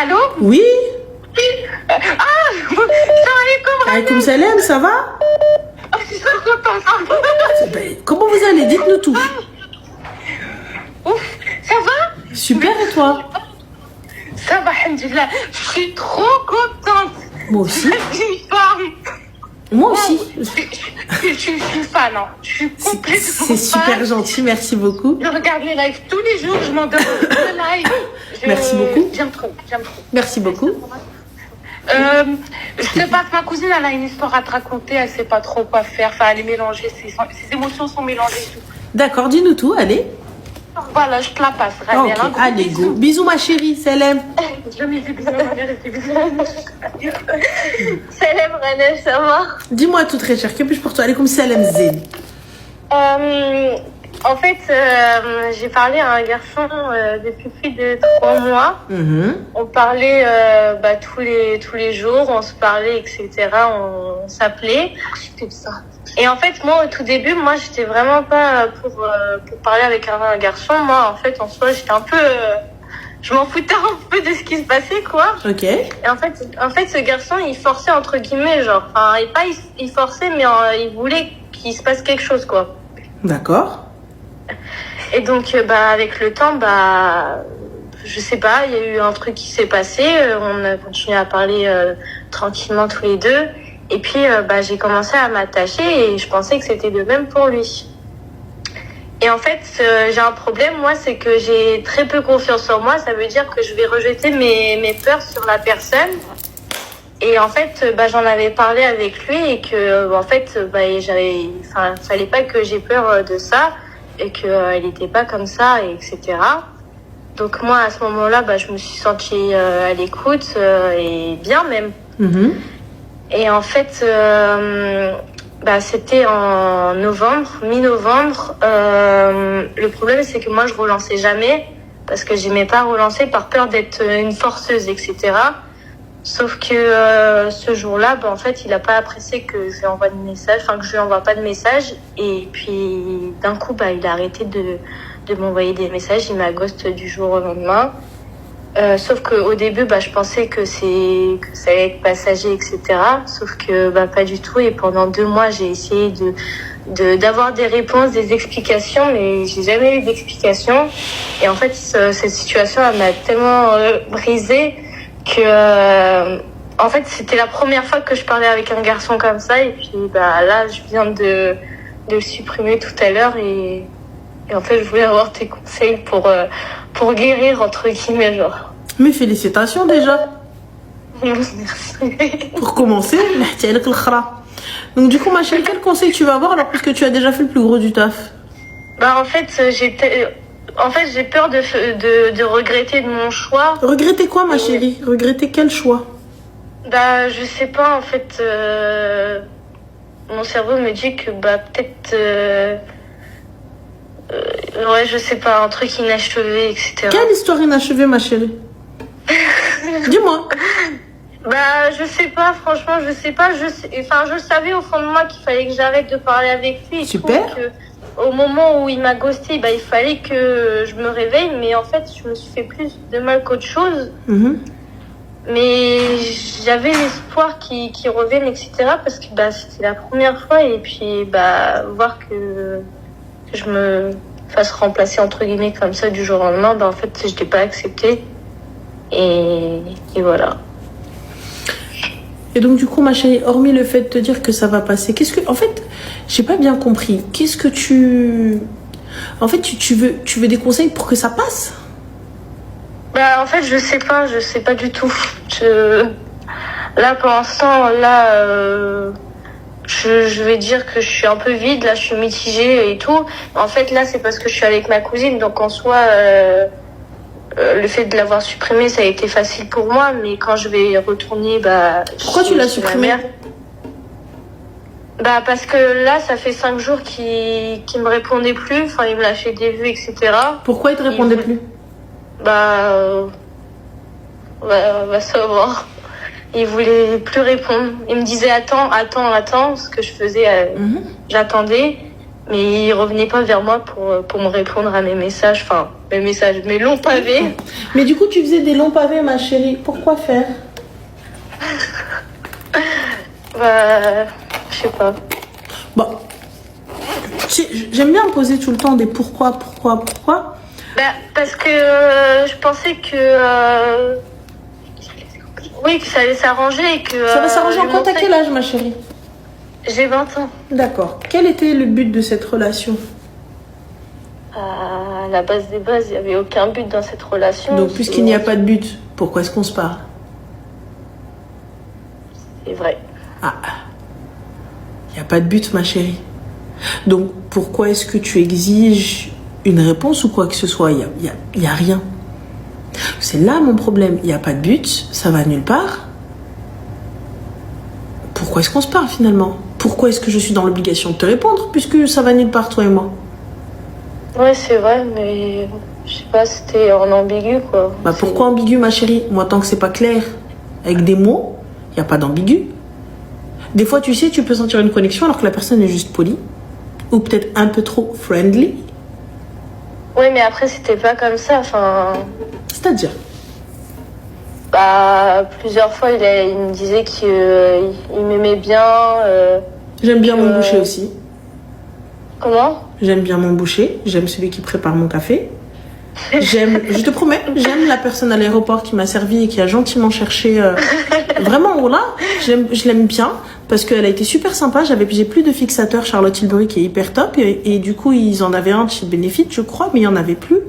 Allô? Oui. Ah, salam alaikum. Alaykoum salam, ça va? Je suis trop contente. Comment vous allez? Dites-nous tout. Ouf, ça va? Super, et toi? Ça va, alhamdoulilah. Je suis trop contente. Moi aussi. Je suis fan. Moi aussi. Je suis fan. Hein. Je suis complètement C'est super fan. gentil, merci beaucoup. Je regarde les lives tous les jours. Je m'endors le live. Merci beaucoup. J'aime trop, j'aime trop. Merci beaucoup. Je te passe ma cousine, elle a une histoire à te raconter, elle sait pas trop quoi faire, enfin elle est mélangée, ses émotions sont mélangées et tout. D'accord, dis-nous tout, allez. Voilà, je te la passe. Ravi, Ok, allez, go. Bisous ma chérie, salam. Je me dis bisous, ma mère, et bisous. Salam René, ça va? Dis-moi tout très cher, que puis-je pour toi? Alaykoum salam Zed. En fait, j'ai parlé à un garçon depuis plus de 3 mois. On parlait tous les jours, on se parlait, etc. On s'appelait. Et en fait, moi, au tout début, moi, j'étais vraiment pas pour parler avec un garçon. Moi, en fait, en soi, j'étais un peu... je m'en foutais un peu de ce qui se passait, quoi. Ok. Et en fait, ce garçon, il forçait, entre guillemets, genre... Enfin, il forçait, mais il voulait qu'il se passe quelque chose, quoi. D'accord. Et donc, avec le temps, je sais pas, il y a eu un truc qui s'est passé. On a continué à parler tranquillement tous les deux. Et puis, j'ai commencé à m'attacher et je pensais que c'était de même pour lui. Et en fait, j'ai un problème, moi, c'est que j'ai très peu confiance en moi. Ça veut dire que je vais rejeter mes peurs sur la personne. Et en fait, j'en avais parlé avec lui et que, en fait, fallait pas que j'ai peur de ça et qu'elle n'était pas comme ça, et etc. Donc moi, à ce moment-là, je me suis sentie à l'écoute et bien même. Et en fait, c'était en novembre, mi-novembre. Le problème, c'est que moi, je relançais jamais parce que j'aimais pas relancer par peur d'être une forceuse, etc. Sauf que ce jour-là, en fait, il a pas apprécié que je lui envoie de message, que je lui envoie pas de message. Et puis, d'un coup, il a arrêté de m'envoyer des messages. Il m'a ghost du jour au lendemain. Sauf qu'au début, je pensais que ça allait être passager, etc. Sauf que pas du tout. Et pendant 2 mois, j'ai essayé d'avoir des réponses, des explications, mais j'ai jamais eu d'explications. Et en fait, cette situation, elle m'a tellement brisée que en fait, c'était la première fois que je parlais avec un garçon comme ça. Et puis là, je viens de le supprimer tout à l'heure. Et en fait, je voulais avoir tes conseils pour guérir, entre guillemets, genre. Mais félicitations déjà. Merci. Pour commencer, donc du coup, ma chérie, quel conseil tu vas avoir alors puisque tu as déjà fait le plus gros du taf? En fait, j'ai peur de regretter de mon choix. Regretter quoi, ma chérie? Regretter quel choix? Je sais pas, en fait, mon cerveau me dit que peut-être... ouais, je sais pas, un truc inachevé, etc. Quelle histoire inachevée, ma chérie? Dis-moi. Je sais pas, franchement, je sais pas. Je savais au fond de moi qu'il fallait que j'arrête de parler avec lui. Super. Au moment où il m'a ghosté, il fallait que je me réveille. Mais en fait, je me suis fait plus de mal qu'autre chose. Mais j'avais l'espoir qu'il revienne, etc. Parce que c'était la première fois. Et puis, voir que je me fasse remplacer, entre guillemets, comme ça, du jour au lendemain, en fait, je l'ai pas accepté. Et voilà. Et donc du coup, ma chérie, hormis le fait de te dire que ça va passer, en fait, j'ai pas bien compris. Qu'est-ce que en fait, tu veux des conseils pour que ça passe? En fait, je sais pas du tout. Là, pour l'instant, je vais dire que je suis un peu vide. Là, je suis mitigée et tout. En fait, là, c'est parce que je suis avec ma cousine, donc en soi, le fait de l'avoir supprimé, ça a été facile pour moi, mais quand je vais retourner, Pourquoi tu l'as supprimé? Parce que là, ça fait 5 jours qu'il me répondait plus. Enfin, il me lâchait des vues, etc. Pourquoi il te répondait plus? On va savoir. Il voulait plus répondre. Il me disait attends, ce que je faisais, j'attendais, mais il revenait pas vers moi pour me répondre à mes messages. Enfin, mes messages, mes longs pavés. Mais du coup, tu faisais des longs pavés, ma chérie. Pourquoi faire? Bah, je sais pas. Bon, j'aime bien poser tout le temps des pourquoi. Bah, parce que je pensais que... oui, que ça allait s'arranger et que... Ça va s'arranger en quoi? T'as quel âge, ma chérie? J'ai 20 ans. D'accord. Quel était le but de cette relation? À la base des bases, il n'y avait aucun but dans cette relation. Donc, puisqu'il n'y a pas de but, pourquoi est-ce qu'on se parle? C'est vrai. Ah, il n'y a pas de but, ma chérie. Donc, pourquoi est-ce que tu exiges une réponse ou quoi que ce soit? Il y a rien. C'est là mon problème. Il n'y a pas de but, ça va nulle part. Pourquoi est-ce qu'on se parle finalement? Pourquoi est-ce que je suis dans l'obligation de te répondre puisque ça va nulle part, toi et moi? Ouais, c'est vrai, mais je sais pas, c'était en ambigu, quoi. Bah, pourquoi ambigu, ma chérie? Moi, tant que c'est pas clair avec des mots, il n'y a pas d'ambigu. Des fois, tu sais, tu peux sentir une connexion alors que la personne est juste polie. Ou peut-être un peu trop friendly. Ouais, mais après, c'était pas comme ça, enfin... C'est-à-dire? Bah, plusieurs fois, il me disait qu'il m'aimait bien. J'aime bien mon boucher aussi. Comment? J'aime bien mon boucher. J'aime celui qui prépare mon café. Je te promets, j'aime la personne à l'aéroport qui m'a servi et qui a gentiment cherché. Vraiment, voilà, je l'aime bien parce qu'elle a été super sympa. J'ai plus de fixateur Charlotte Tilbury qui est hyper top et du coup ils en avaient un chez Benefit, je crois, mais il y en avait plus.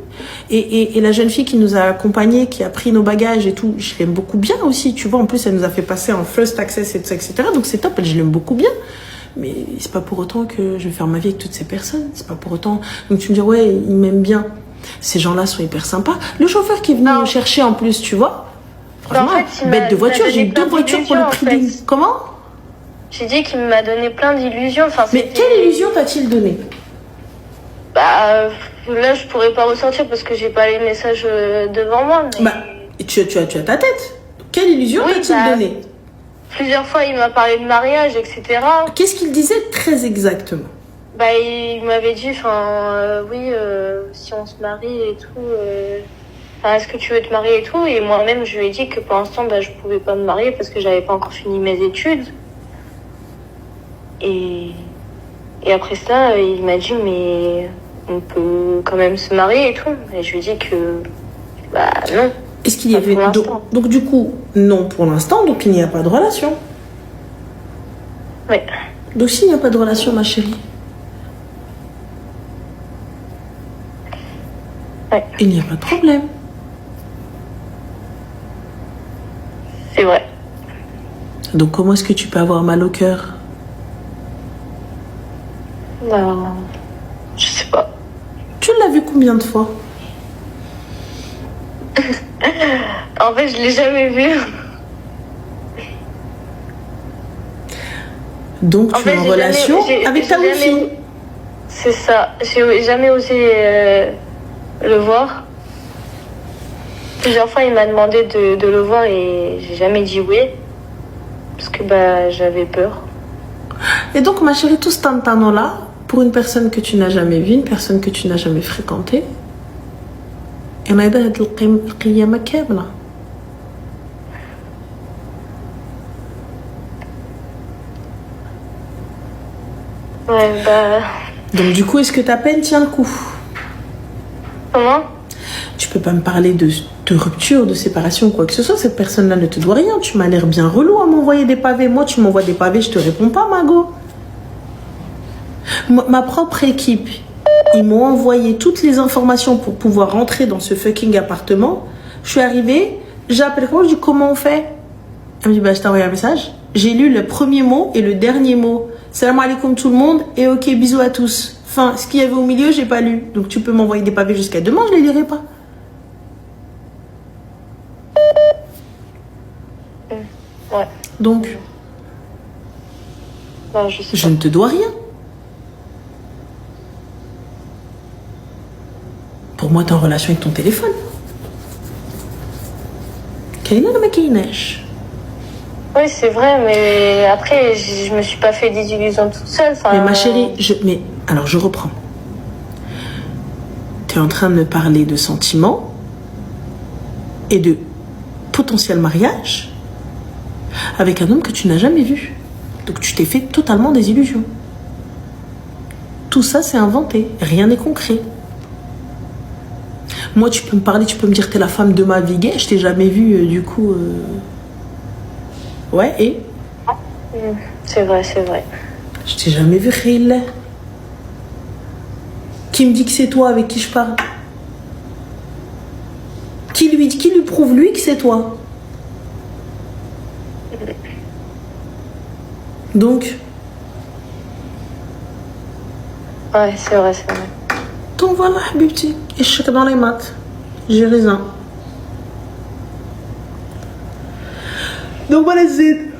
Et la jeune fille qui nous a accompagnés, qui a pris nos bagages et tout, je l'aime beaucoup bien aussi. Tu vois, en plus elle nous a fait passer en first access et tout ça, etc. Donc c'est top, je l'aime beaucoup bien. Mais c'est pas pour autant que je vais faire ma vie avec toutes ces personnes. C'est pas pour autant. Donc tu me dis ouais, il m'aime bien. Ces gens-là sont hyper sympas. Le chauffeur qui est venu me chercher en plus, tu vois. Franchement, en fait, bête de voiture. J'ai eu 2 voitures pour le prix d'une. Comment? J'ai dit qu'il m'a donné plein d'illusions. Enfin, mais quelle illusion t'a-t-il donné? Bah, là, je pourrais pas ressortir parce que j'ai pas les messages devant moi. Mais... Bah, tu as ta tête. Quelle illusion t'a-t-il donné? Plusieurs fois, il m'a parlé de mariage, etc. Qu'est-ce qu'il disait très exactement? Bah, il m'avait dit, oui, si on se marie et tout, est-ce que tu veux te marier et tout? Et moi-même, je lui ai dit que pour l'instant, bah, je pouvais pas me marier parce que j'avais pas encore fini mes études. Et après ça, il m'a dit, mais on peut quand même se marier et tout. Et je lui ai dit que, bah, non. Est-ce qu'il y avait... Donc, du coup, non pour l'instant, donc il n'y a pas de relation. Oui. Donc, s'il n'y a pas de relation, ma chérie, ouais. Il n'y a pas de problème. C'est vrai. Donc, comment est-ce que tu peux avoir mal au cœur? Non, je sais pas. Tu l'as vu combien de fois? En fait, je l'ai jamais vu. Donc, tu es en relation avec ta fille. C'est ça. J'ai jamais osé le voir. Plusieurs fois, il m'a demandé de le voir et j'ai jamais dit oui. Parce que bah, j'avais peur. Et donc, ma chérie, tout ce temps-là, pour une personne que tu n'as jamais vue, une personne que tu n'as jamais fréquentée, et on a aidé à القيامة كاملة. Ouais, bah... Donc, du coup, est-ce que ta peine tient le coup? Comment? Tu peux pas me parler de rupture, de séparation ou quoi que ce soit. Cette personne-là ne te doit rien. Tu m'as l'air bien relou à m'envoyer des pavés. Moi, tu m'envoies des pavés, je te réponds pas, Mago. Ma propre équipe, ils m'ont envoyé toutes les informations pour pouvoir rentrer dans ce fucking appartement. Je suis arrivée, j'appelle quoi, je dis comment on fait? Elle me dit, bah, je t'ai envoyé un message. J'ai lu le premier mot et le dernier mot. Salam alaikum tout le monde et ok, bisous à tous. Enfin, ce qu'il y avait au milieu, j'ai pas lu. Donc tu peux m'envoyer des pavés jusqu'à demain, je les lirai pas. Ouais. Donc, non, je ne te dois rien. Pour moi, t'es en relation avec ton téléphone. Oui, c'est vrai, mais après, je me suis pas fait des illusions toute seule. Mais ma chérie, alors je reprends. tu es en train de me parler de sentiments et de potentiel mariage avec un homme que tu n'as jamais vu. Donc tu t'es fait totalement des illusions. Tout ça, c'est inventé. Rien n'est concret. Moi, tu peux me parler, tu peux me dire t'es la femme de ma vie gay, je t'ai jamais vu, du coup... Ouais, et C'est vrai, c'est vrai. je t'ai jamais vu, Khil. Qui me dit que c'est toi avec qui je parle? Qui lui prouve, lui, que c'est toi? Donc, Ouais, c'est vrai, c'est vrai. donc voilà, Habibti, échec dans les maths. J'ai raison. Donc voilà, Zid.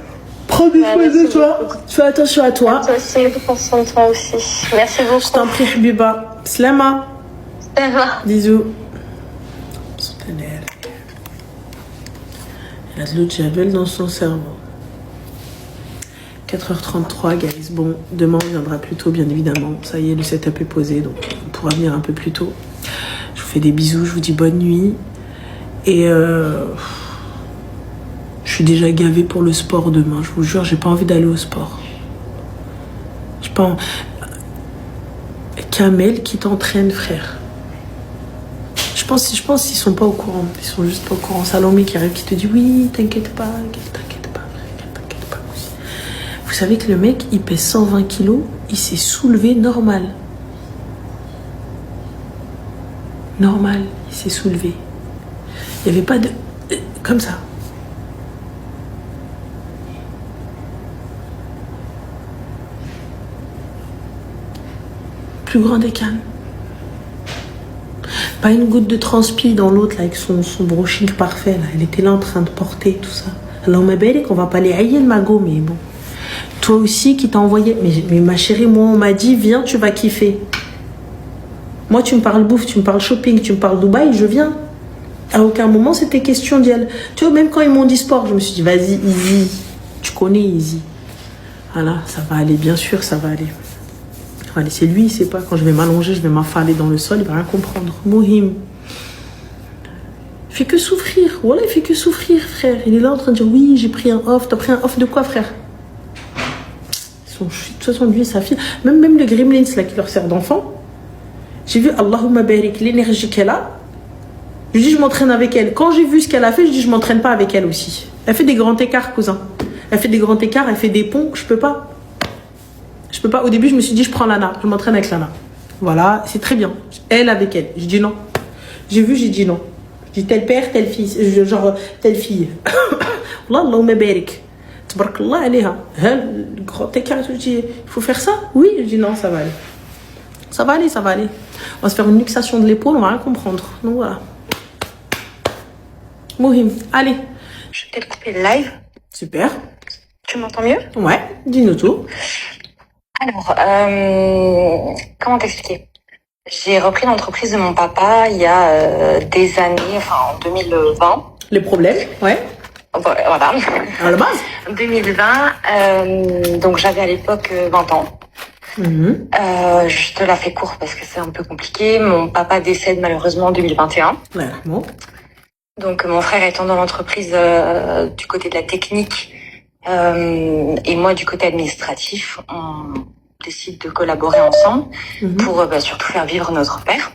Prends des soins de toi. Fais attention à toi. Toi aussi, prends soin de toi aussi. Merci beaucoup. Je t'en prie, Habiba. Slama. Ça va. Bisous. Elle a de l'eau de javel dans son cerveau. 4h33, guys. Bon, demain on viendra plus tôt, bien évidemment. Ça y est, le setup est posé, donc on pourra venir un peu plus tôt. Je vous fais des bisous, je vous dis bonne nuit. Et je suis déjà gavée pour le sport demain. Je vous jure, j'ai pas envie d'aller au sport. J'ai pas envie. Kamel qui t'entraîne, frère. Je pense qu'ils sont pas au courant. Ils sont juste pas au courant. Salomé qui arrive, qui te dit oui, t'inquiète pas, frère, t'inquiète pas aussi. Vous savez que le mec, il pèse 120 kilos, il s'est soulevé normal. Normal, il s'est soulevé. Il n'y avait pas de... Comme ça. Plus grand des cannes. Pas une goutte de transpi dans l'autre, là, avec son brushing parfait, là. Elle était là en train de porter tout ça. Alors, ma belle, qu'on va pas les haïr le magot, mais bon. Toi aussi, qui t'a envoyé... Mais ma chérie, moi, on m'a dit, viens, tu vas kiffer. Moi, tu me parles bouffe, tu me parles shopping, tu me parles Dubaï, je viens. À aucun moment, c'était question d'y aller. Tu vois, même quand ils m'ont dit sport, je me suis dit, vas-y, easy. Tu connais easy. Voilà, ça va aller, bien sûr, ça va aller. Allez, c'est lui, il sait pas. Quand je vais m'allonger, je vais m'affaler dans le sol, il va rien comprendre. Mohim. Il fait que souffrir. Voilà, il fait que souffrir, frère. Il est là en train de dire oui, j'ai pris un off. T'as pris un off de quoi, frère? De toute façon, lui et sa fille, même le Gremlins là qui leur sert d'enfant, j'ai vu Allahumma barik l'énergie qu'elle a. Je dis je m'entraîne avec elle. Quand j'ai vu ce qu'elle a fait, je dis je m'entraîne pas avec elle aussi. Elle fait des grands écarts, cousin. Elle fait des grands écarts, elle fait des ponts. Je peux pas. Je peux pas. Au début, je me suis dit, je prends Lana. Je m'entraîne avec Lana. Voilà, c'est très bien. Elle avec elle. Je dis non. J'ai vu, j'ai dit non. Je dis tel père, telle fille. Genre, telle fille. Wallah, Allahumma barik. Tabarakallah alayha. Le grand écart, je dis, il faut faire ça? Oui. Je dis non, ça va aller. Ça va aller, ça va aller. On va se faire une luxation de l'épaule, on va rien comprendre. Donc voilà. Mohim. Allez. Je vais peut-être couper le live. Super. Tu m'entends mieux? Ouais, dis-nous tout. Alors, comment t'expliquer? J'ai repris l'entreprise de mon papa il y a des années, enfin en 2020. Les problèmes, ouais. Voilà. À la base. 2020, donc j'avais à l'époque 20 ans. Je te la fais court parce que c'est un peu compliqué. Mon papa décède malheureusement en 2021. Ouais, bon. Donc mon frère étant dans l'entreprise du côté de la technique et moi du côté administratif, on décide de collaborer ensemble pour surtout faire vivre notre père.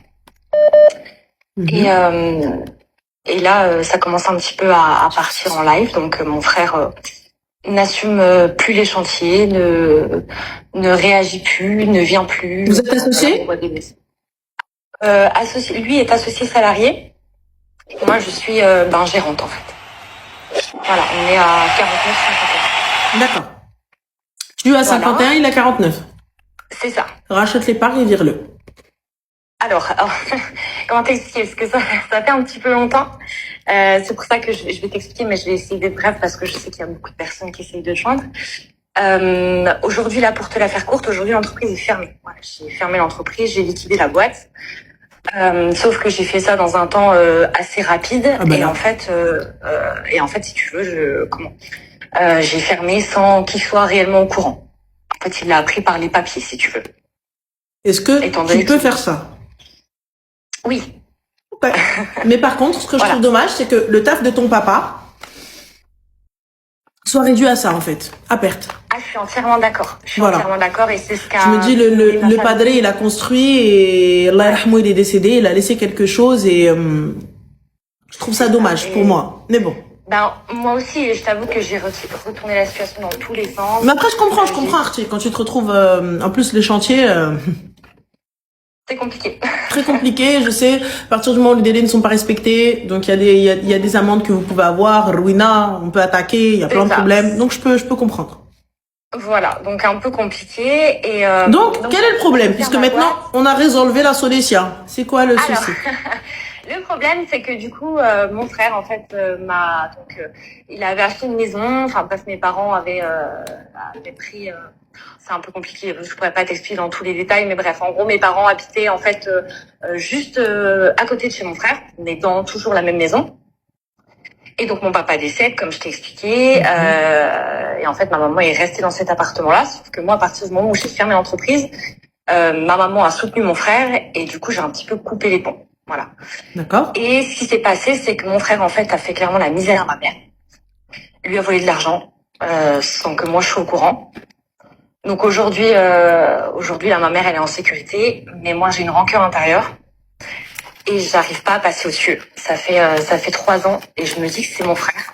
Et là, ça commence un petit peu à partir en live. Donc mon frère n'assume plus les chantiers, ne réagit plus, ne vient plus. Vous êtes associé? Associé, lui est associé salarié. Et moi, je suis gérante en fait. Voilà, on est à 49,51. D'accord. Tu as 51, il a 49. C'est ça. Rachète les parts et vire-le. Alors, comment t'expliquer? Parce que ça fait un petit peu longtemps. C'est pour ça que je vais t'expliquer, mais je vais essayer d'être bref parce que je sais qu'il y a beaucoup de personnes qui essayent de te joindre. Aujourd'hui, là, pour te la faire courte, aujourd'hui, l'entreprise est fermée. Voilà, j'ai fermé l'entreprise, j'ai liquidé la boîte. Sauf que j'ai fait ça dans un temps assez rapide. Et en fait, si tu veux, j'ai fermé sans qu'il soit réellement au courant. En fait, il l'a appris par les papiers, si tu veux. Est-ce que tu peux faire ça? Oui. Ouais. Mais par contre, ce que je Voilà. trouve dommage, c'est que le taf de ton papa soit réduit à ça, en fait, à perte. Ah, je suis entièrement d'accord. Je suis Voilà. entièrement d'accord et c'est ce qu'a... Je me dis, le padré, il a construit et Allah yarhamou, il est décédé, il a laissé quelque chose et je trouve ça dommage pour moi. Mais bon. Ben, moi aussi, je t'avoue que j'ai retourné la situation dans tous les sens. Mais après, je comprends, Artie. Quand tu te retrouves, en plus, les chantiers, C'est compliqué. très compliqué, je sais. À partir du moment où les délais ne sont pas respectés, donc il y a des amendes que vous pouvez avoir, ruina, on peut attaquer, il y a plein de problèmes. Donc je peux comprendre. Voilà, donc un peu compliqué et donc quel est le problème? Puisque maintenant on a résolu la solution. C'est quoi le souci? Le problème, c'est que du coup, mon frère, en fait, il avait acheté une maison. Enfin, bref, mes parents avaient pris. C'est un peu compliqué. Je pourrais pas t'expliquer dans tous les détails, mais bref, en gros, mes parents habitaient en fait juste à côté de chez mon frère, mais dans toujours la même maison. Et donc mon papa décède, comme je t'ai expliqué, et en fait ma maman est restée dans cet appartement-là. Sauf que moi, à partir du moment où j'ai fermé l'entreprise, ma maman a soutenu mon frère et du coup j'ai un petit peu coupé les ponts. Voilà. D'accord. Et ce qui s'est passé, c'est que mon frère en fait a fait clairement la misère à ma mère. Il lui a volé de l'argent sans que moi je sois au courant. Donc aujourd'hui là, ma mère elle est en sécurité, mais moi j'ai une rancœur intérieure. Et j'arrive pas à passer au-dessus. Ça fait 3 ans et je me dis que c'est mon frère.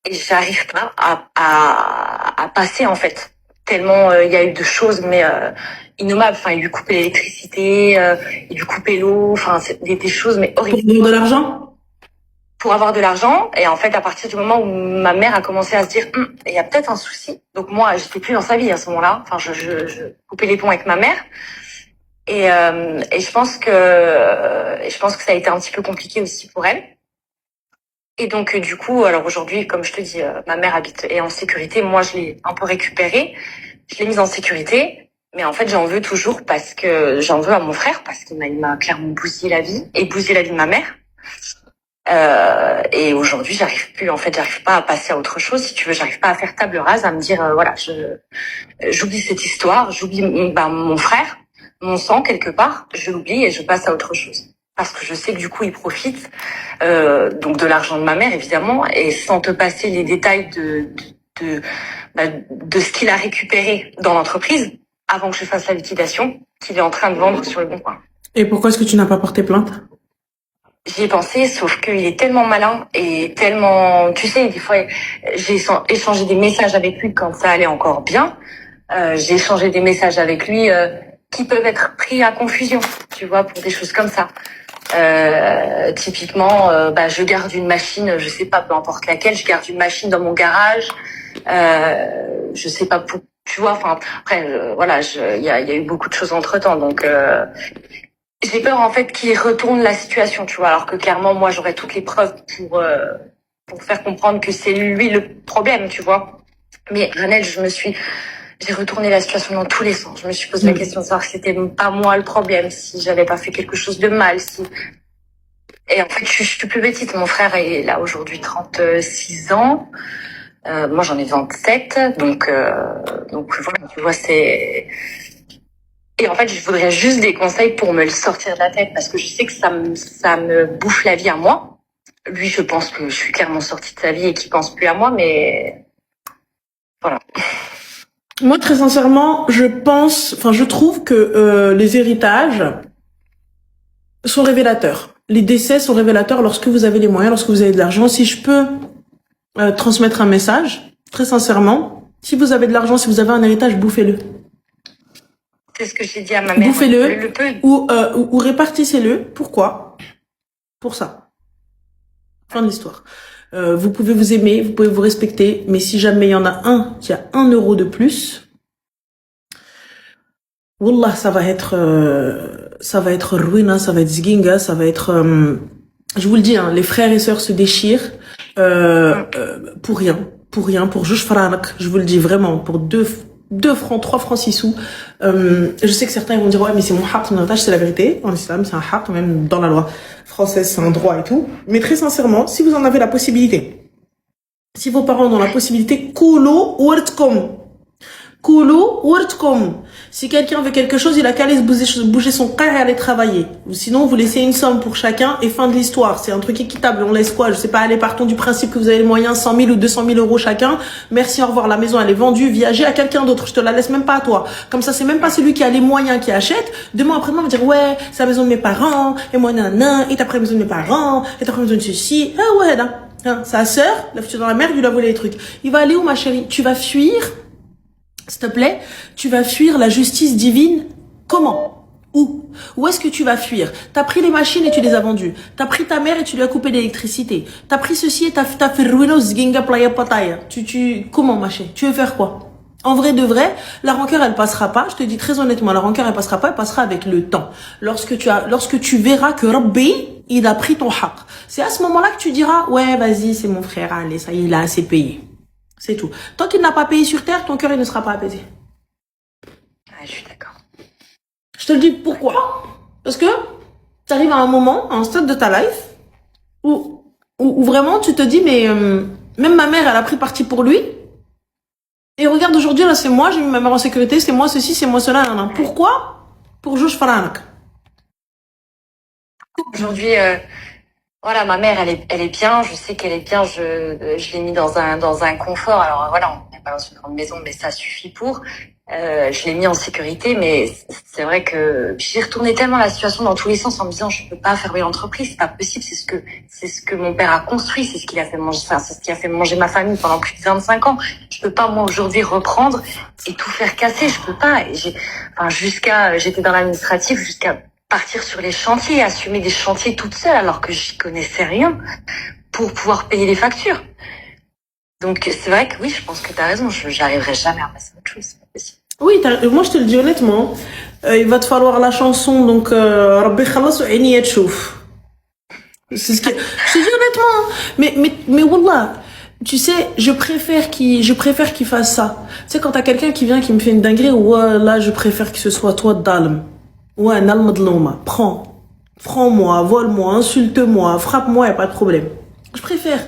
Et j'arrive pas à passer en fait. Tellement il y a eu de choses mais innommables. Enfin, il lui coupait l'électricité, il lui coupait l'eau. Enfin, c'est des choses mais horribles. Pour de l'argent? Pour avoir de l'argent. Et en fait, à partir du moment où ma mère a commencé à se dire, il y a peut-être un souci. Donc moi, j'étais plus dans sa vie à ce moment-là. Enfin, je coupais les ponts avec ma mère. Et je pense que ça a été un petit peu compliqué aussi pour elle. Et donc du coup, alors aujourd'hui, comme je te dis, ma mère est en sécurité. Moi, je l'ai un peu récupérée, je l'ai mise en sécurité. Mais en fait, j'en veux toujours parce que j'en veux à mon frère parce qu'il m'a clairement bousillé la vie et bousillé la vie de ma mère. Et aujourd'hui, j'arrive pas à passer à autre chose. Si tu veux, j'arrive pas à faire table rase, à me dire voilà, j'oublie cette histoire, j'oublie mon frère. Mon sang quelque part, je l'oublie et je passe à autre chose. Parce que je sais que du coup, il profite donc de l'argent de ma mère, évidemment, et sans te passer les détails de ce qu'il a récupéré dans l'entreprise avant que je fasse la liquidation, qu'il est en train de vendre sur le bon coin. Et pourquoi est-ce que tu n'as pas porté plainte? J'y ai pensé, sauf qu'il est tellement malin et tellement... Tu sais, des fois, j'ai échangé des messages avec lui quand ça allait encore bien. J'ai échangé des messages avec lui... qui peuvent être pris à confusion, tu vois, pour des choses comme ça. Typiquement, je garde une machine, je sais pas, peu importe laquelle, je garde une machine dans mon garage. Je sais pas, tu vois, enfin, après, voilà, il y a eu beaucoup de choses entre-temps, donc j'ai peur en fait qu'il retourne la situation, tu vois, alors que clairement, moi, j'aurais toutes les preuves pour faire comprendre que c'est lui le problème, tu vois. Mais Ranel, j'ai retourné la situation dans tous les sens. Je me suis posé la question de savoir si c'était pas moi le problème, si j'avais pas fait quelque chose de mal, Et en fait, je suis plus petite. Mon frère il a aujourd'hui 36 ans. Moi, j'en ai 27. Donc voilà, tu vois, c'est... Et en fait, je voudrais juste des conseils pour me le sortir de la tête parce que je sais que ça me bouffe la vie à moi. Lui, je pense que je suis clairement sortie de sa vie et qu'il pense plus à moi, mais voilà. Moi, très sincèrement, je trouve que les héritages sont révélateurs. Les décès sont révélateurs lorsque vous avez les moyens, lorsque vous avez de l'argent. Si je peux transmettre un message, très sincèrement, si vous avez de l'argent, si vous avez un héritage, bouffez-le. C'est ce que j'ai dit à ma mère. Bouffez-le ou répartissez-le. Pourquoi? Pour ça. Fin de l'histoire. Vous pouvez vous aimer, vous pouvez vous respecter, mais si jamais il y en a un qui a 1 euro de plus, wallah, ça va être ruina, ça va être zginga, ça va être, je vous le dis, hein, les frères et sœurs se déchirent, pour rien, pour juge franak, je vous le dis vraiment, pour 2 francs, 3 francs 6 sous. Je sais que certains vont dire ouais mais c'est mon haq, mon héritage, c'est la vérité. En islam c'est un haq, même dans la loi française c'est un droit et tout. Mais très sincèrement, si vous en avez la possibilité, si vos parents ont la possibilité, kulu wartkom, Koulou Wurtkom. Si quelqu'un veut quelque chose, il a qu'à aller bouger son corps et aller travailler. Ou sinon, vous laissez une somme pour chacun et fin de l'histoire. C'est un truc équitable. On laisse quoi? Je sais pas, allez, partons du principe que vous avez les moyens, 100 000 ou 200 000 euros chacun. Merci, au revoir, la maison, elle est vendue, viagez à quelqu'un d'autre. Je te la laisse même pas à toi. Comme ça, c'est même pas celui qui a les moyens qui achète. Demain, après-demain, on va dire, ouais, c'est la maison de mes parents, et moi, nanan, et t'as pris la maison de mes parents, et t'as pris la maison de ceci. Ah ouais, là. Hein, sa sœur, la future dans la mer, lui a volé les trucs. Il va aller où, ma chérie? Tu vas fuir? S'il te plaît, tu vas fuir la justice divine. Comment? Où? Où est-ce que tu vas fuir? T'as pris les machines et tu les as vendues. T'as pris ta mère et tu lui as coupé l'électricité. T'as pris ceci et t'as fait ruinos ginga playa pataya. Comment, ma chérie? Tu veux faire quoi? En vrai de vrai, la rancœur, elle passera pas. Je te dis très honnêtement, la rancœur, elle passera pas. Elle passera avec le temps. Lorsque tu verras que Rabbi, il a pris ton haq. C'est à ce moment-là que tu diras, ouais, vas-y, c'est mon frère, allez, ça y est, il a assez payé. C'est tout. Tant qu'il n'a pas payé sur terre, ton cœur, il ne sera pas apaisé. Ah, je suis d'accord. Je te le dis pourquoi? Parce que tu arrives à un moment, à un stade de ta life, où vraiment tu te dis, mais même ma mère, elle a pris parti pour lui. Et regarde, aujourd'hui, là, c'est moi, j'ai mis ma mère en sécurité, c'est moi ceci, c'est moi cela. Nan, nan. Pourquoi? Pour Josh Faranak. Aujourd'hui, voilà, ma mère, elle est bien. Je sais qu'elle est bien. Je l'ai mis dans un confort. Alors voilà, on n'est pas dans une grande maison, mais ça suffit pour. Je l'ai mis en sécurité, mais c'est vrai que j'ai retourné tellement la situation dans tous les sens en me disant je peux pas fermer l'entreprise, c'est pas possible. C'est ce que mon père a construit, c'est ce qu'il a fait manger. Enfin, c'est ce qui a fait manger ma famille pendant plus de 25 ans. Je peux pas moi aujourd'hui reprendre et tout faire casser. Je peux pas. Et j'étais dans l'administratif jusqu'à partir sur les chantiers, assumer des chantiers toute seule alors que j'y connaissais rien pour pouvoir payer les factures. Donc c'est vrai que oui, je pense que tu as raison, j'arriverai jamais à passer à autre chose, c'est pas possible. Oui, moi je te le dis honnêtement, il va te falloir la chanson, donc Rabbi khalas ou aini yatchouf. C'est ce que je te dis honnêtement, mais wallah, tu sais, je préfère qu'il fasse ça. Tu sais, quand t'as quelqu'un qui vient qui me fait une dinguerie, ouais, là je préfère que ce soit toi Dalm. Ouais, Nalmadloma, prends-moi, vole-moi, insulte-moi, frappe-moi, y a pas de problème. Je préfère.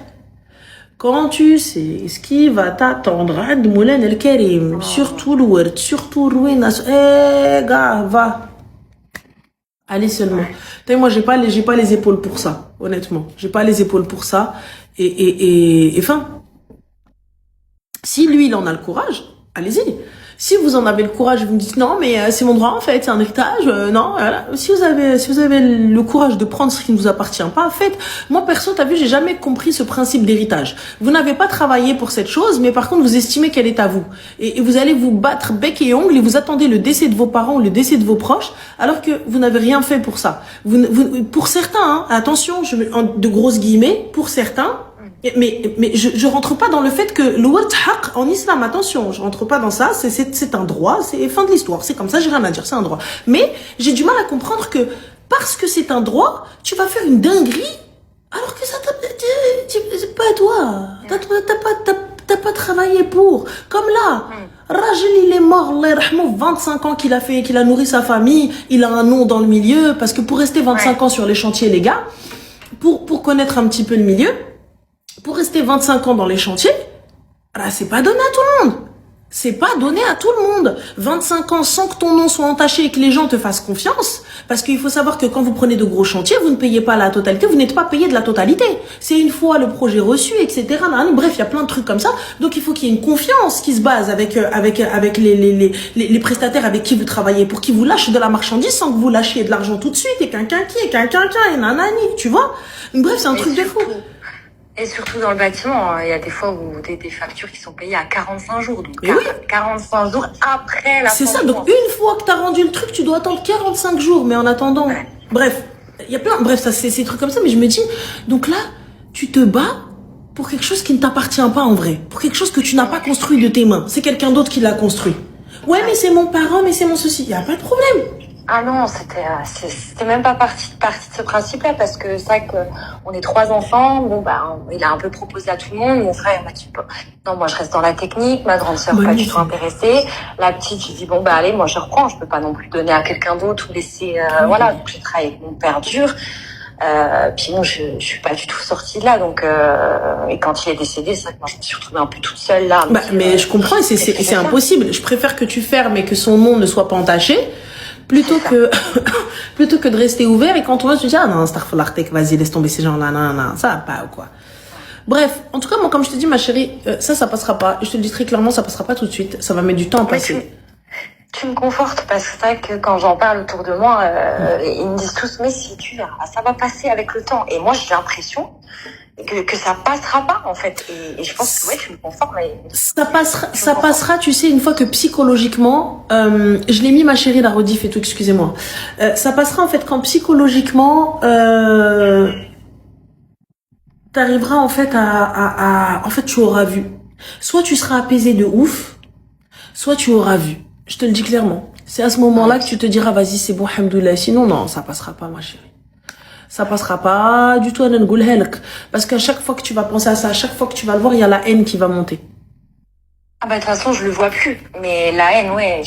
Quand tu sais ce qui va t'attendre, Ad Moulen El Karim, surtout l'Ouert, surtout Rouinas, gars, va. Allez seulement. T'as moi, j'ai pas les épaules pour ça, honnêtement. J'ai pas les épaules pour ça. Et enfin, si lui, il en a le courage, allez-y. Si vous en avez le courage, vous me dites non, mais c'est mon droit en fait, c'est un héritage, non. Voilà. Si vous avez le courage de prendre ce qui ne vous appartient pas, faites. Moi perso, t'as vu, j'ai jamais compris ce principe d'héritage. Vous n'avez pas travaillé pour cette chose, mais par contre vous estimez qu'elle est à vous, et vous allez vous battre bec et ongle et vous attendez le décès de vos parents ou le décès de vos proches, alors que vous n'avez rien fait pour ça. Pour certains, hein, attention, je mets de grosses guillemets, pour certains. Mais je rentre pas dans le fait que le word haq en islam, attention, je rentre pas dans ça, c'est un droit, c'est fin de l'histoire, c'est comme ça, j'ai rien à dire, c'est un droit. Mais j'ai du mal à comprendre que parce que c'est un droit, tu vas faire une dinguerie alors que ça c'est pas toi. T'as pas travaillé pour. Comme là, Rajel il est mort, Allah yarhamou, 25 ans qu'il a nourri sa famille, il a un nom dans le milieu, parce que pour rester 25 ans sur les chantiers, les gars, pour connaître un petit peu le milieu, pour rester 25 ans dans les chantiers, là, c'est pas donné à tout le monde. C'est pas donné à tout le monde. 25 ans sans que ton nom soit entaché et que les gens te fassent confiance. Parce qu'il faut savoir que quand vous prenez de gros chantiers, vous ne payez pas la totalité, vous n'êtes pas payé de la totalité. C'est une fois le projet reçu, etc. Bref, il y a plein de trucs comme ça. Donc il faut qu'il y ait une confiance qui se base avec les prestataires avec qui vous travaillez pour qu'ils vous lâchent de la marchandise sans que vous lâchiez de l'argent tout de suite et qu'un et nanani, tu vois. Bref, c'est un truc de fou. Et surtout dans le bâtiment, il y a des fois où des factures qui sont payées à 45 jours. Donc oui. 45 jours après la fin. C'est ça, donc une fois que tu as rendu le truc, tu dois attendre 45 jours. Mais en attendant, bref, il y a bref, ça c'est des trucs comme ça, mais je me dis, donc là, tu te bats pour quelque chose qui ne t'appartient pas en vrai. Pour quelque chose que tu n'as pas construit de tes mains. C'est quelqu'un d'autre qui l'a construit. Ouais, mais c'est mon parent, mais c'est mon souci. Il n'y a pas de problème. Ah non, c'était même pas partie de ce principe-là, parce que c'est vrai qu'on est 3 enfants. Bon, il a un peu proposé à tout le monde. Mon frère m'a dit, non, moi je reste dans la technique. Ma grande sœur pas du tout intéressée. La petite, j'ai dit, bon, allez, moi je reprends. Je peux pas non plus donner à quelqu'un d'autre ou laisser, voilà. Donc j'ai travaillé avec mon père dur. Puis bon, je suis pas du tout sortie de là, donc et quand il est décédé, c'est vrai que moi je me suis retrouvée un peu toute seule là. Bah, mais je comprends, et c'est impossible. Je préfère que tu fermes et que son nom ne soit pas entaché, plutôt que de rester ouvert, et quand on va se dire, ah non, astaghfirullah, vas-y, laisse tomber ces gens-là, non, ça va pas, ou quoi. Bref, en tout cas, moi, comme je te dis, ma chérie, ça passera pas. Je te le dis très clairement, ça passera pas tout de suite. Ça va mettre du temps à passer. Tu me confortes, parce que c'est vrai que quand j'en parle autour de moi, ils me disent tous, mais si tu verras, ça va passer avec le temps. Et moi, j'ai l'impression que ça passera pas, en fait. Et je pense que ouais, tu me confortes, mais ça passera, tu sais, une fois que psychologiquement, je l'ai mis, ma chérie, la rediff et tout, excusez-moi. Ça passera, en fait, quand psychologiquement, t'arriveras, en fait, en fait, tu auras vu. Soit tu seras apaisé de ouf, soit tu auras vu. Je te le dis clairement. C'est à ce moment-là que tu te diras, vas-y, c'est bon, alhamdoulilah. Sinon, non, ça passera pas, ma chérie. Ça passera pas du tout. Parce qu'à chaque fois que tu vas penser à ça, à chaque fois que tu vas le voir, il y a la haine qui va monter. Ah bah de toute façon, je le vois plus. Mais la haine, ouais.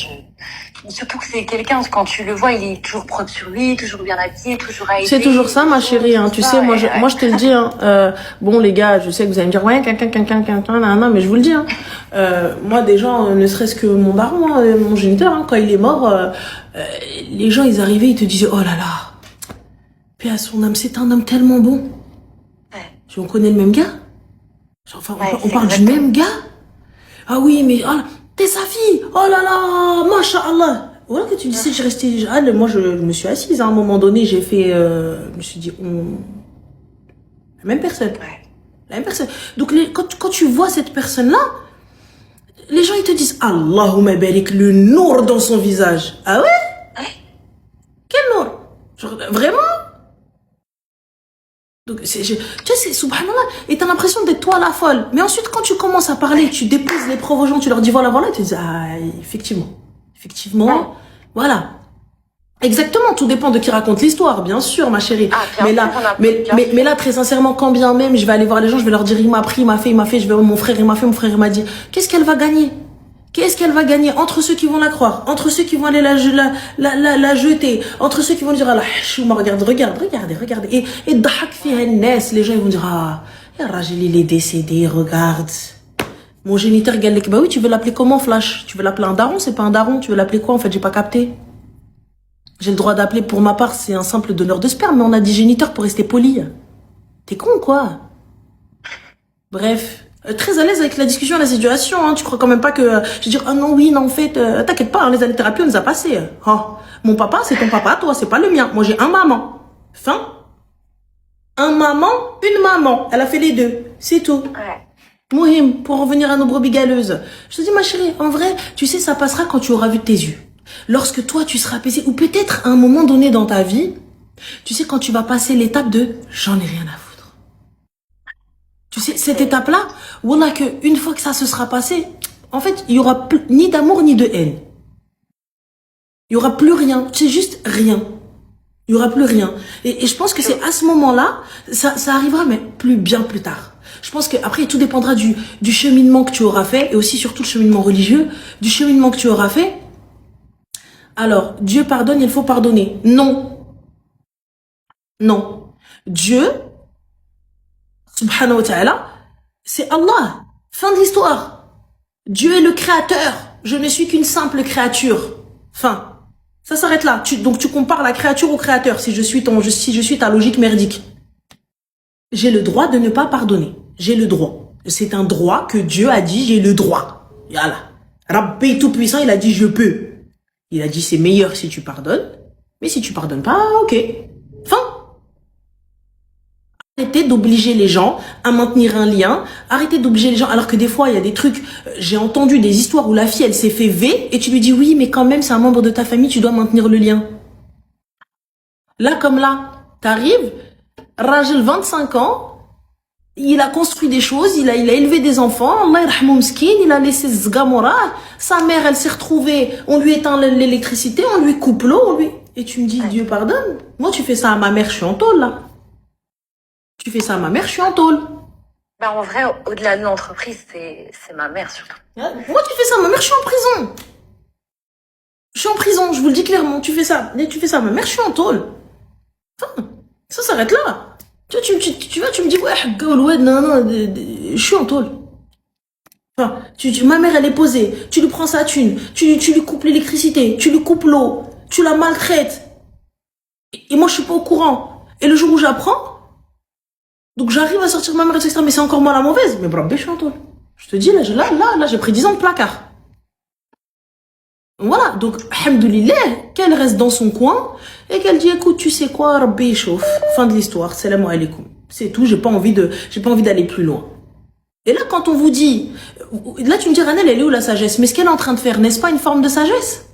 Surtout que c'est quelqu'un, quand tu le vois, il est toujours propre sur lui, toujours bien habillé, toujours à aider. C'est toujours ça, ma chérie. Hein. Tu sais, moi, je te le dis. Hein, bon, les gars, je sais que vous allez me dire, ouais, non, mais je vous le dis. Hein, moi, des gens, ne serait-ce que mon daron, hein, mon géniteur, hein, quand il est mort, les gens, ils arrivaient, ils te disaient, oh là là, paix à son âme, c'est un homme tellement bon. Ouais. On connaît le même gars. Enfin, on parle du même gars. Ah oui, mais oh, t'es sa fille. Oh là là, masha'Allah. Voilà que tu disais, je restais. Moi, je me suis assise à un moment donné, j'ai fait. Je me suis dit, la même personne. Ouais. La même personne. Donc, quand tu vois cette personne-là, les gens, ils te disent, Allahumma barik, le nour dans son visage. Ah ouais? Quel nour? Genre, vraiment? Donc, tu sais, c'est subhanallah. Et t'as l'impression d'être toi la folle. Mais ensuite, quand tu commences à parler, tu déposes les preuves aux gens, tu leur dis voilà, tu te dis, ah, effectivement, voilà. Exactement, tout dépend de qui raconte l'histoire, bien sûr, ma chérie. Mais là, très sincèrement, quand bien même, je vais aller voir les gens, je vais leur dire, il m'a pris, il m'a fait, je vais voir mon frère, il m'a fait, mon frère, il m'a dit. Qu'est-ce qu'elle va gagner? Qu'est-ce qu'elle va gagner entre ceux qui vont la croire, entre ceux qui vont aller la jeter, entre ceux qui vont dire, Allah, regardez. Et dhak fiha nas, les gens ils vont dire, ah, Rajel il est décédé, regarde. Mon géniteur, Galek, bah oui, tu veux l'appeler comment, Flash? Tu veux l'appeler un daron? C'est pas un daron, tu veux l'appeler quoi, en fait, j'ai pas capté. J'ai le droit d'appeler, pour ma part, c'est un simple donneur de sperme, mais on a dit géniteur pour rester poli. T'es con, quoi? Bref. Très à l'aise avec la discussion, la situation, hein. Tu crois quand même pas que je vais dire, ah non, oui, non, en fait, t'inquiète pas, hein, les années de thérapie, on les a passées. Oh, mon papa, c'est ton papa, toi, c'est pas le mien. Moi, j'ai un maman. Fin. Un maman, une maman. Elle a fait les deux. C'est tout. Ouais. Mohim, pour revenir à nos brebis galeuses. Je te dis, ma chérie, en vrai, tu sais, ça passera quand tu auras vu de tes yeux. Lorsque toi, tu seras apaisé, ou peut-être à un moment donné dans ta vie, tu sais, quand tu vas passer l'étape de, j'en ai rien à foutre. Tu sais, cette étape-là, voilà que une fois que ça se sera passé, en fait, il y aura plus, ni d'amour ni de haine. Il y aura plus rien. C'est juste rien. Il y aura plus rien. Et je pense que c'est à ce moment-là, ça arrivera, mais bien plus tard. Je pense que après, tout dépendra du cheminement que tu auras fait, et aussi surtout le cheminement religieux, du cheminement que tu auras fait. Alors, Dieu pardonne, il faut pardonner. Non. Dieu, subhanahu wa ta'ala, c'est Allah. Fin de l'histoire. Dieu est le créateur. Je ne suis qu'une simple créature. Fin. Ça s'arrête là. Donc tu compares la créature au créateur si je suis ta logique merdique. J'ai le droit de ne pas pardonner. J'ai le droit. C'est un droit que Dieu a dit, j'ai le droit. Voilà. Rabbi tout-puissant, il a dit je peux. Il a dit c'est meilleur si tu pardonnes. Mais si tu pardonnes pas, ok. Fin. Arrêtez d'obliger les gens à maintenir un lien. Arrêtez d'obliger les gens. Alors que des fois, il y a des trucs... J'ai entendu des histoires où la fille, elle s'est fait V et tu lui dis oui, mais quand même, c'est un membre de ta famille, tu dois maintenir le lien. Là, comme là, t'arrives, Rajel, 25 ans, il a construit des choses, il a élevé des enfants, Allah yarhamou mskin, il a laissé Zgamora, sa mère, elle s'est retrouvée, on lui éteint l'électricité, on lui coupe l'eau, Et tu me dis, Dieu pardonne. Moi, tu fais ça à ma mère, je suis en tôle, là. Tu fais ça à ma mère, je suis en tôle. Bah en vrai, au-delà de l'entreprise, c'est ma mère surtout. Moi, tu fais ça à ma mère, je suis en prison. Je suis en prison, je vous le dis clairement. Tu fais ça à ma mère, je suis en tôle. Enfin, Ça s'arrête là. Tu vois, tu me dis, ouais, ouais, non, non, je suis en tôle. Enfin, ma mère, elle est posée. Tu lui prends sa thune. Tu lui coupes l'électricité. Tu lui coupes l'eau. Tu la maltraites. Et moi, je suis pas au courant. Et le jour où j'apprends, donc j'arrive à sortir ma mère, etc. Mais c'est encore moi la mauvaise. Mais bravo, je suis en tôle. Je te dis, là, j'ai pris 10 ans de placard. Voilà, donc, alhamdoulilah, qu'elle reste dans son coin et qu'elle dit, écoute, tu sais quoi, Rabbi chauffe. Fin de l'histoire, salam alaikum. C'est tout, j'ai pas envie d'aller plus loin. Et là, quand on vous dit, là, tu me dis, Ranel, elle est où la sagesse? Mais ce qu'elle est en train de faire, n'est-ce pas une forme de sagesse?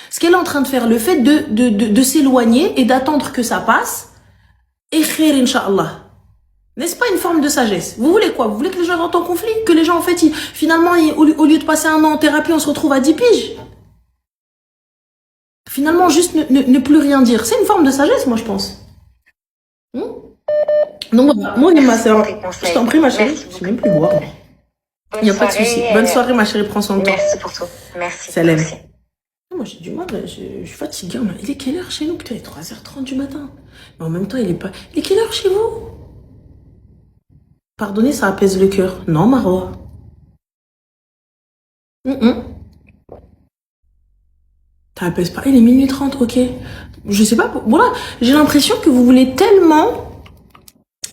Ce qu'elle est en train de faire, le fait de s'éloigner et d'attendre que ça passe, et khair, Inch'Allah. N'est-ce pas une forme de sagesse? Vous voulez quoi? Vous voulez que les gens rentrent en conflit? Que les gens, en fait, finalement, au lieu de passer un an en thérapie, on se retrouve à 10 piges? Finalement, juste ne plus rien dire. C'est une forme de sagesse, moi, je pense. Donc, moi, ma sœur, je t'en prie, ma chérie. Je sais même plus boire. Il n'y a pas de souci. Bonne soirée, ma chérie, prends soin de toi. Merci pour tout. Merci. Salam. Moi, j'ai du mal, je suis fatiguée. Il est quelle heure chez nous? Putain, il est 3h30 du matin. Mais en même temps, il est quelle heure chez vous? Pardonnez, ça apaise le cœur. Non, Marwa. Ça apaise pas. Il est minuit 30, ok. Je sais pas. Voilà, j'ai l'impression que vous voulez tellement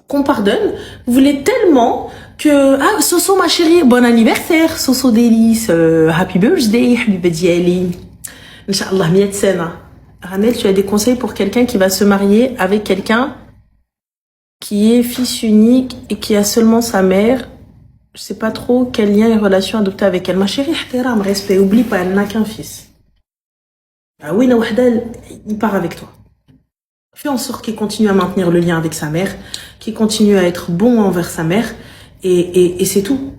qu'on pardonne. Vous voulez tellement que... Ah, Soso, ma chérie, bon anniversaire. Soso Délice, happy birthday, habiba diali. Inch'Allah, miet sena. Ranel, tu as des conseils pour quelqu'un qui va se marier avec quelqu'un qui est fils unique et qui a seulement sa mère? Je sais pas trop quel lien et relation adopter avec elle. Ma chérie, ihtiram, respect, oublie pas, elle n'a qu'un fils. Ah oui, il part avec toi. Fais en sorte qu'il continue à maintenir le lien avec sa mère, qu'il continue à être bon envers sa mère, et c'est tout.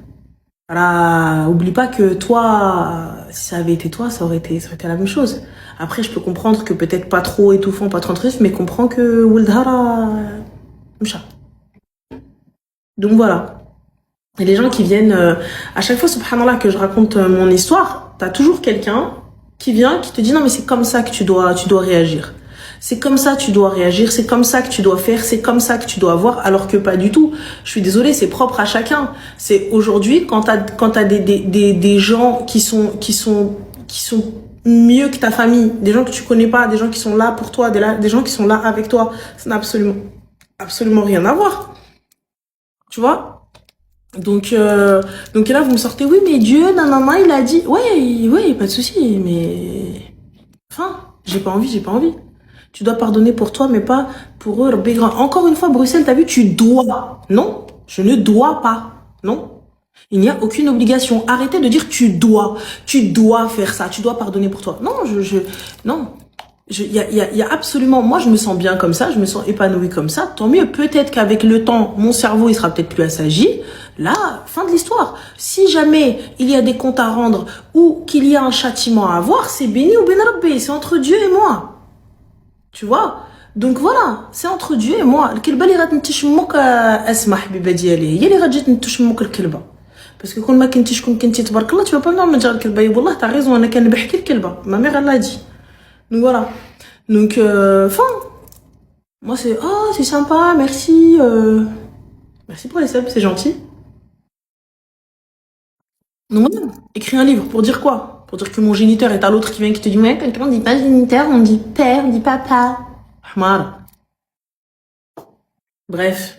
Alors, oublie pas que toi, si ça avait été toi, ça aurait été la même chose. Après, je peux comprendre que peut-être pas trop étouffant, pas trop triste, mais comprends que Wuldhara, donc voilà. Et les gens qui viennent, à chaque fois, subhanallah, que je raconte mon histoire, t'as toujours quelqu'un qui vient, qui te dit non mais c'est comme ça que tu dois réagir. C'est comme ça que tu dois réagir, c'est comme ça que tu dois faire, c'est comme ça que tu dois avoir, alors que pas du tout. Je suis désolée, c'est propre à chacun. C'est aujourd'hui, quand t'as des gens qui sont mieux que ta famille, des gens que tu connais pas, des gens qui sont là pour toi, des gens qui sont là avec toi, ça n'a absolument rien à voir. Tu vois? Donc là, vous me sortez, oui, mais Dieu, nanana, il a dit, ouais, pas de souci, mais, enfin, j'ai pas envie. Tu dois pardonner pour toi, mais pas pour eux. Encore une fois, Bruxelles, t'as vu, tu dois. Non, je ne dois pas. Non. Il n'y a aucune obligation. Arrêtez de dire tu dois faire ça, tu dois pardonner pour toi. Non, non. Il y a absolument, moi je me sens bien comme ça, je me sens épanouie comme ça, tant mieux. Peut-être qu'avec le temps, mon cerveau il sera peut-être plus assagi. Là, fin de l'histoire. Si jamais il y a des comptes à rendre ou qu'il y a un châtiment à avoir, c'est béni ou ben rabbi, c'est entre Dieu et moi. Tu vois? Donc voilà, c'est entre Dieu et moi. الكلبة اللي غتنتشمك اسمع حبيبة ديالي هي اللي غتجي تنتشمك الكلبة. Parce que quand ما كنتي شكون كنتي تبارك الله tu vas pas venir me dire الكلبة والله t'as raison انا كان بحكي الكلبة ma mère elle l'a dit. Donc voilà. Donc fin. Moi c'est c'est sympa, merci merci pour les subs, c'est gentil. Donc voilà, écris un livre pour dire quoi? Pour dire que mon géniteur est à l'autre qui vient qui te dit ouais, quelqu'un on dit pas géniteur, on dit père, on dit papa. Ahmar. Bref.